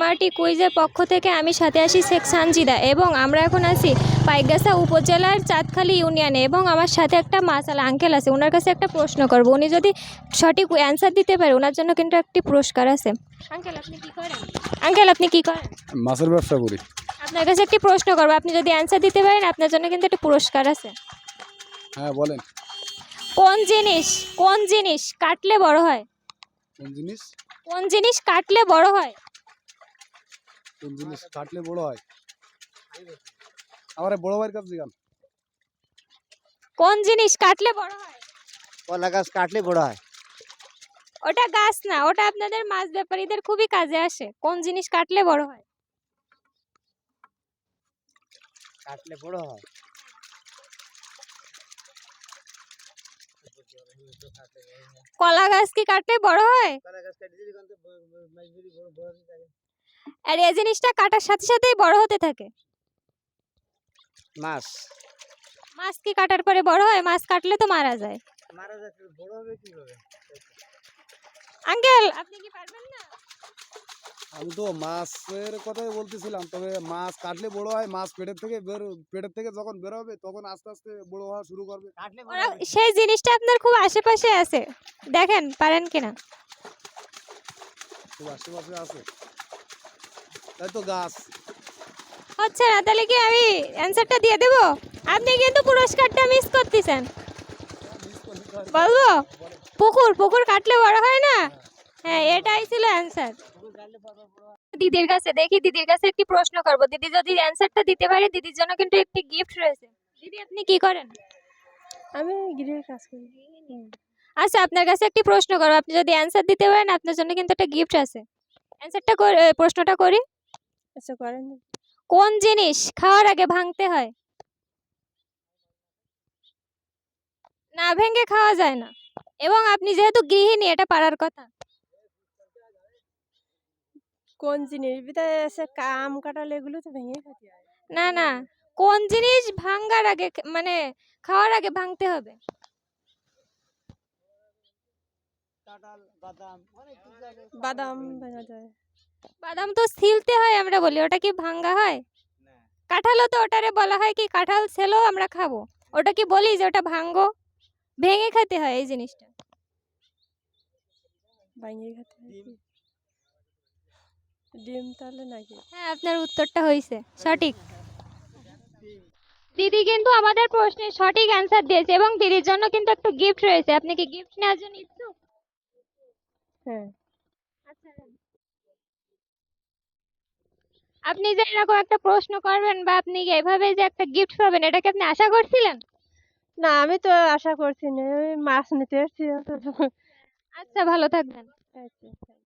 মাটি কুইজের পক্ষ থেকে আমি সাথে আছি শেখ সানজিদা এবং আমরা এখন আছি পাইকগাছা উপজেলার চাঁদখালি ইউনিয়নে এবং আমার সাথে একটা মাসালা আঙ্কেল আছে। ওনার কাছে একটা প্রশ্ন করব, উনি যদি সঠিক অ্যান্সার দিতে পারে ওনার জন্য কিন্তু একটি পুরস্কার আছে। আঙ্কেল আপনি কি করেন? আঙ্কেল আপনি কি করেন? মাছের ব্যবসা করি। আপনার কাছে একটি প্রশ্ন করবো, আপনি যদি অ্যান্সার দিতে পারেন আপনার জন্য কিন্তু একটা পুরস্কার আছে। হ্যাঁ বলেন। কোন জিনিস কাটলে বড় হয়? কোন জিনিস? কোন জিনিস কাটলে বড় হয়? কোন জিনিস কাটলে বড় হয়? আমার বড় ভাইয়ের কাছে জিগান। কোন জিনিস কাটলে বড় হয়? কলা গাছ কাটলে বড় হয়। ওটা গাছ না, ওটা আপনাদের মাছ ব্যাপারীদের খুবই কাজে আসে। কোন জিনিস কাটলে বড় হয়? কাটলে বড় হয়। কলা গাছ কি কাটলে বড় হয়? কলা গাছ কাটলে যদি কোনটা মাইজুরি বড় বড় থাকে। আর এই জিনিসটা কাটার সাথে সাথেই বড় হতে থাকে। মাছ মাছ কি কাটার পরে বড় হয়? মাছ কাটলে তো মারা যায়। মারা যাচ্ছে, বড় হবে কিভাবে? আঙ্কেল আপনি কি পারবেন না? আমি তো মাছের কথাই বলতেছিলাম, তবে মাছ কাটলে বড় হয়। মাছ পেটের থেকে যখন বের হবে তখন আস্তে আস্তে বড় হওয়া শুরু করবে। কাটলে বড় ওরা হবে। সেই জিনিসটা আপনার খুব আশেপাশে আছে, দেখেন পারেন কিনা। খুব আশেপাশে আছে, তাই তো গাছ। আচ্ছা না, তাহলে কি আমি অ্যান্সারটা দিয়ে দেব? আপনি কিন্তু পুরস্কারটা মিস করতেছেন। বলবো? পুকুর কাটলে বড় হয় না? হ্যাঁ, এটাই ছিল অ্যান্সার। দিদির কাছে দেখি, দিদির কাছে একটি প্রশ্ন করব। দিদি যদি অ্যান্সারটা দিতে পারে দিদির জন্য কিন্তু একটি গিফট রয়েছে। দিদি আপনি কি করেন? আমি গৃহের কাজ করি। আচ্ছা আপনার কাছে একটি প্রশ্ন করব, আপনি যদি অ্যান্সার দিতে পারেন আপনার জন্য কিন্তু একটা গিফট আছে। প্রশ্নটা করি। আচ্ছা করেন। কোন জিনিস খাওয়ার আগে ভাঙতে হয়? না ভেঙে খাওয়া যায় না, এবং আপনি যেহেতু গৃহিণী এটা পারার কথা। কোন জিনিস ভিতরে আছে? কাম কাঁঠাল এগুলো তো ভেঙে খেতে হয়। না না, কোন জিনিস ভাঙার আগে মানে খাওয়ার আগে ভাঙতে হবে? কাঁঠাল, বাদাম, অনেক কিছু আছে। বাদাম ভাঙা যায়। বাদাম তো ছিলতে হয় আমরা বলি, ওটা কি ভাঙা হয়? না। কাঁঠালও তো ওটারে বলা হয় কি কাঁঠাল ছেলেও আমরা খাবো, ওটা কি বলি যে ওটা ভাঙ্গো? ভেঙে খেতে হয় এই জিনিসটা। ভেঙে খেতে হয় কি? ডিম তাহলে নাকি? হ্যাঁ আপনার উত্তরটা হয়েছে সঠিক। দিদি কিন্তু আমাদের প্রশ্নের সঠিক অ্যান্সার দিয়েছে এবং দিদির জন্য কিন্তু একটা গিফট রয়েছে। আপনি কি গিফট নেওয়ার জন্য ইচ্ছুক? হ্যাঁ। আচ্ছা আপনি যে এরকম একটা প্রশ্ন করবেন বা আপনি এভাবে যে একটা গিফট পাবেন এটা কি আপনি আশা করছিলেন? না আমি তো আশা করছি না, আমি মাছ নিতে এসেছি। আচ্ছা ভালো থাকবেন। আচ্ছা।